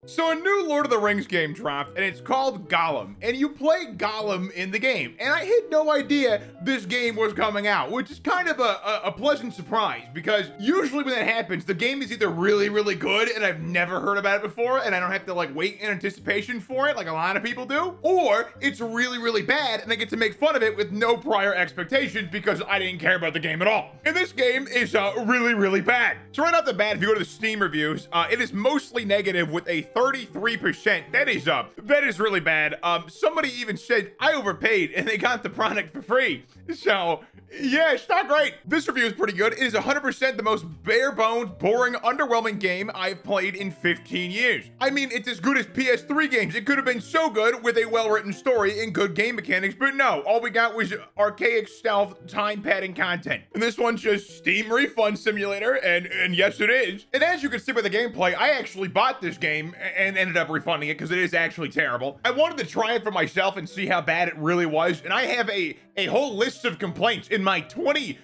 So a new Lord of the Rings game dropped, and it's called Gollum, and you play Gollum in the game, and I had no idea this game was coming out, which is kind of a pleasant surprise, because usually when that happens, the game is either really, really good, and I've never heard about it before, and I don't have to like wait in anticipation for it like a lot of people do, or it's really, really bad, and I get to make fun of it with no prior expectations because I didn't care about the game at all. And this game is really, really bad. So right off the bat, if you go to the Steam reviews, it is mostly negative with a 33%. That is really bad. Somebody even said I overpaid and they got the product for free. So yeah, it's not great. This review is pretty good. It is 100% the most bare-bones, boring, underwhelming game I've played in 15 years. I mean, it's as good as PS3 games. It could have been so good with a well-written story and good game mechanics, but no, all we got was archaic stealth, time-padding content. And this one's just Steam Refund Simulator, and yes, it is. And as you can see by the gameplay, I actually bought this game and ended up refunding it because it is actually terrible. I wanted to try it for myself and see how bad it really was, and I have a whole list of complaints in my 20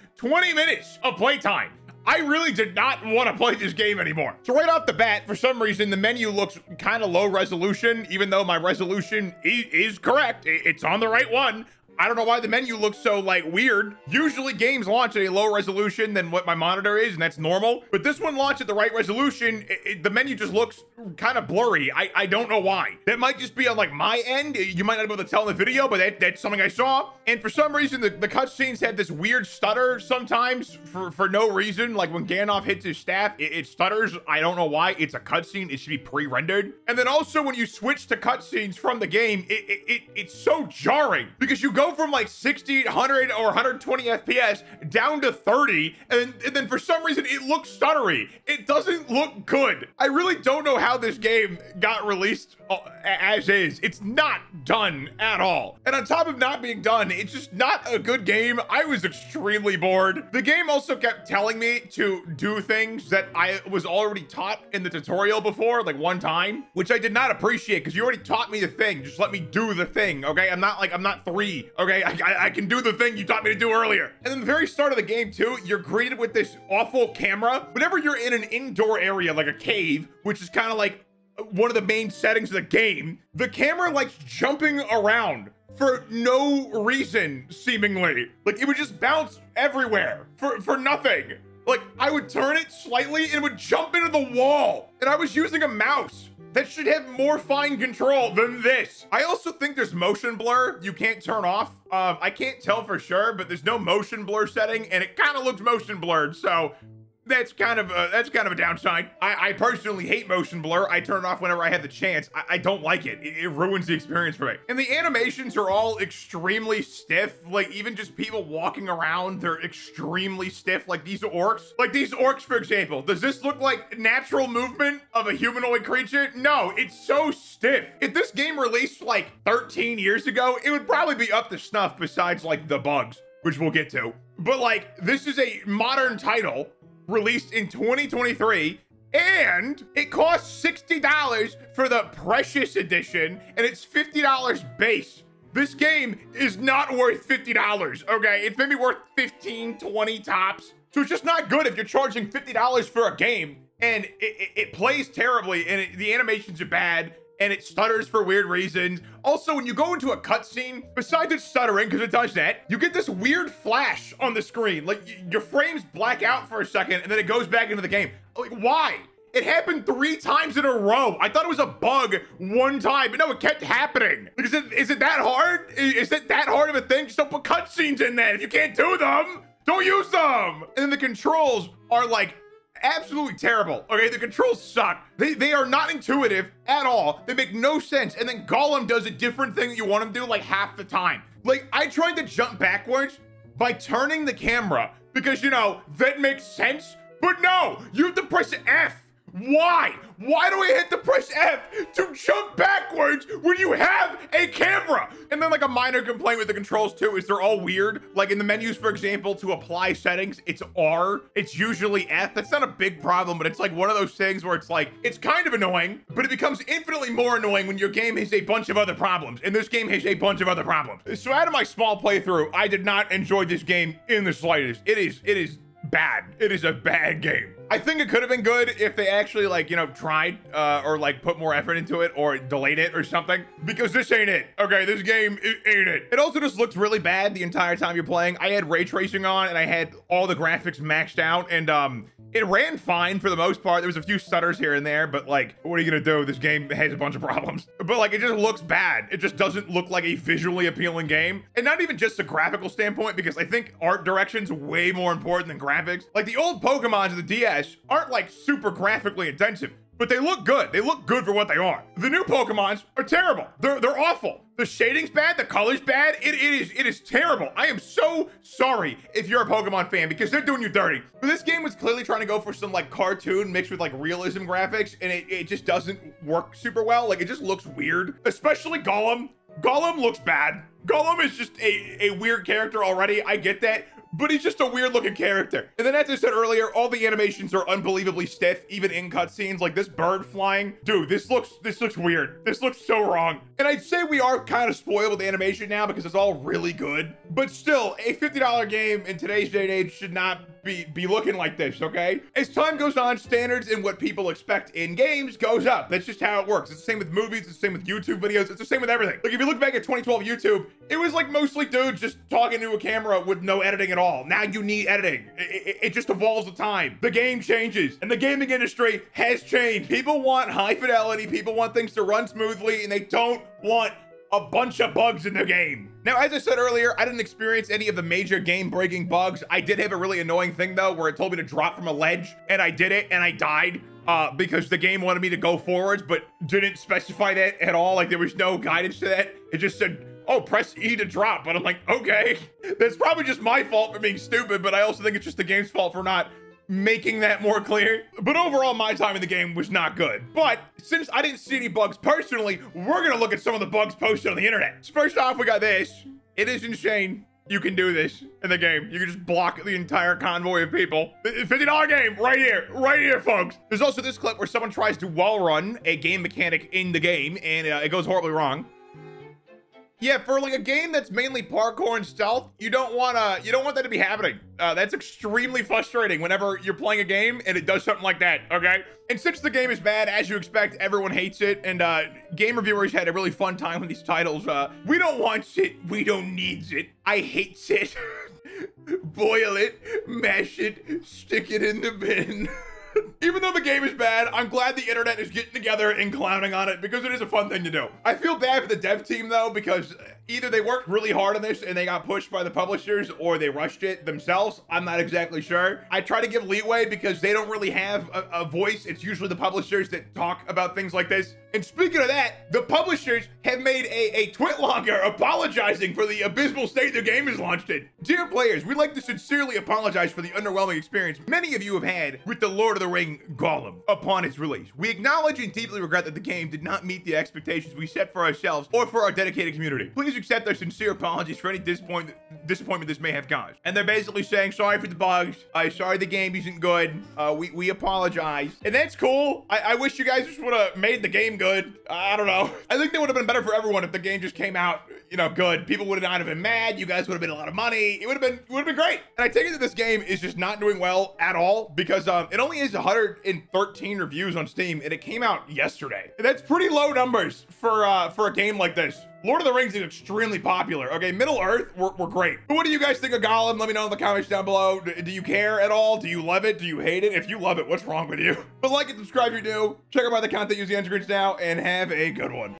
minutes of playtime. I really did not want to play this game anymore. So right off the bat, for some reason, the menu looks kind of low resolution, even though my resolution is correct. It's on the right one. I don't know why the menu looks so like weird. Usually games launch at a lower resolution than what my monitor is, and that's normal. But this one launched at the right resolution. The menu just looks kind of blurry. I don't know why. That might just be on like my end. You might not be able to tell in the video, but that's something I saw. And for some reason, the cutscenes had this weird stutter sometimes for no reason. Like when Gandalf hits his staff, it stutters. I don't know why. It's a cutscene. It should be pre-rendered. And then also when you switch to cutscenes from the game, it's so jarring because you go from like 60, 100, or 120 FPS down to 30, and then for some reason it looks stuttery. It doesn't look good. I really don't know how this game got released as is. It's not done at all. And on top of not being done, it's just not a good game. I was extremely bored. The game also kept telling me to do things that I was already taught in the tutorial before, like one time, which I did not appreciate because you already taught me the thing. Just let me do the thing, okay? I'm not 3, okay? I can do the thing you taught me to do earlier. And then the very start of the game too, you're greeted with this awful camera. Whenever you're in an indoor area, like a cave, which is kind of like one of the main settings of the game, the camera likes jumping around for no reason, seemingly. Like it would just bounce everywhere for nothing. Like I would turn it slightly and it would jump into the wall. And I was using a mouse that should have more fine control than this. I also think there's motion blur you can't turn off. I can't tell for sure, but there's no motion blur setting and it kind of looks motion blurred. So that's kind of a downside. I personally hate motion blur. I turn it off whenever I have the chance. I don't like it. It ruins the experience for me. And the animations are all extremely stiff. Like even just people walking around, they're extremely stiff. Like these orcs, for example. Does this look like natural movement of a humanoid creature? No, it's so stiff. If this game released like 13 years ago, it would probably be up to snuff besides like the bugs, which we'll get to. But like, this is a modern title released in 2023, and it costs $60 for the Precious Edition, and it's $50 base. This game is not worth $50, okay? It's maybe worth 15, 20 tops. So it's just not good if you're charging $50 for a game, and it plays terribly, and the animations are bad, and it stutters for weird reasons. Also, when you go into a cutscene, besides it stuttering, because it does that, you get this weird flash on the screen. Like, your frames black out for a second, and then it goes back into the game. Like, why? It happened 3 times in a row. I thought it was a bug one time, but no, it kept happening. Like, is it that hard? Is it that hard of a thing? Just don't put cutscenes in there. If you can't do them, don't use them. And then the controls are like, absolutely terrible. Okay, the controls suck. They are not intuitive at all. They make no sense. And then Gollum does a different thing that you want him to do like half the time. Like I tried to jump backwards by turning the camera because, you know, that makes sense. But no, you have to press F. Why? Why do I hit the press F to jump backwards when you have a camera? And then like a minor complaint with the controls too is they're all weird. Like in the menus, for example, to apply settings, it's R. It's usually F. That's not a big problem, but it's like one of those things where it's like, it's kind of annoying, but it becomes infinitely more annoying when your game has a bunch of other problems. And this game has a bunch of other problems. So out of my small playthrough, I did not enjoy this game in the slightest. It is bad. It is a bad game. I think it could have been good if they actually, like, you know, tried or like put more effort into it or delayed it or something, because this ain't it. Okay, this game ain't it. It also just looks really bad the entire time you're playing. I had ray tracing on and I had all the graphics maxed out, and it ran fine for the most part. There was a few stutters here and there, but like, what are you gonna do? This game has a bunch of problems. But like, it just looks bad. It just doesn't look like a visually appealing game. And not even just a graphical standpoint, because I think art direction's way more important than graphics. Like the old Pokemons of the DS aren't like super graphically intensive, but they look good. They look good for what they are. The new Pokemons are terrible. They're awful. The shading's bad, the color's bad. It is terrible. I am so sorry if you're a Pokemon fan, because they're doing you dirty. But this game was clearly trying to go for some like cartoon mixed with like realism graphics, and it just doesn't work super well. Like, it just looks weird, especially Gollum. Gollum looks bad. Gollum is just a weird character already. I get that, but he's just a weird looking character. And then, as I said earlier, all the animations are unbelievably stiff, even in cutscenes. Like this bird flying, dude, this looks weird. This looks so wrong. And I'd say we are kind of spoiled with animation now because it's all really good, but still, a $50 game in today's day and age should not be looking like this, okay? As time goes on, standards and what people expect in games goes up. That's just how it works. It's the same with movies, it's the same with YouTube videos, it's the same with everything. Like, if you look back at 2012 YouTube, it was like mostly dudes just talking to a camera with no editing at all. Now you need editing. It just evolves with time. The game changes, and the gaming industry has changed. People want high fidelity, people want things to run smoothly, and they don't want a bunch of bugs in the game. Now, as I said earlier, I didn't experience any of the major game-breaking bugs. I did have a really annoying thing, though, where it told me to drop from a ledge, and I did it, and I died because the game wanted me to go forwards, but didn't specify that at all. Like, there was no guidance to that. It just said, oh, press E to drop. But I'm like, okay, that's probably just my fault for being stupid, but I also think it's just the game's fault for not making that more clear. But overall, my time in the game was not good. But since I didn't see any bugs personally, we're gonna look at some of the bugs posted on the internet. So first off, we got this. It is insane. You can do this in the game. You can just block the entire convoy of people. $50 game right here, folks. There's also this clip where someone tries to wall run a game mechanic in the game, and it goes horribly wrong. Yeah, for like a game that's mainly parkour and stealth, you don't want that to be happening. That's extremely frustrating whenever you're playing a game and it does something like that, okay? And since the game is bad, as you expect, everyone hates it, and game reviewers had a really fun time with these titles. We don't want it, we don't need it. I hate it. Boil it, mash it, stick it in the bin. Even though the game is bad, I'm glad the internet is getting together and clowning on it, because it is a fun thing to do. I feel bad for the dev team, though, because either they worked really hard on this and they got pushed by the publishers, or they rushed it themselves. I'm not exactly sure. I try to give leeway because they don't really have a voice. It's usually the publishers that talk about things like this. And speaking of that, the publishers have made a twit longer apologizing for the abysmal state their game is launched in. Dear players, we'd like to sincerely apologize for the underwhelming experience many of you have had with the Lord of the Ring Gollum upon its release. We acknowledge and deeply regret that the game did not meet the expectations we set for ourselves or for our dedicated community. Please accept our sincere apologies for any disappointment this may have caused. And they're basically saying, sorry for the bugs. Sorry the game isn't good. We apologize. And that's cool. I wish you guys just would have made the game good. I don't know. I think that would have been better for everyone if the game just came out, you know, good. People would have not have been mad. You guys would have been a lot of money. It would have been great. And I take it that this game is just not doing well at all, because it only has 113 reviews on Steam, and it came out yesterday. And that's pretty low numbers for a game like this. Lord of the Rings is extremely popular. Okay, Middle Earth, we're great. But what do you guys think of Gollum? Let me know in the comments down below. Do you care at all? Do you love it? Do you hate it? If you love it, what's wrong with you? But like and subscribe if you're new. Check out my other content using the end screens now, and have a good one.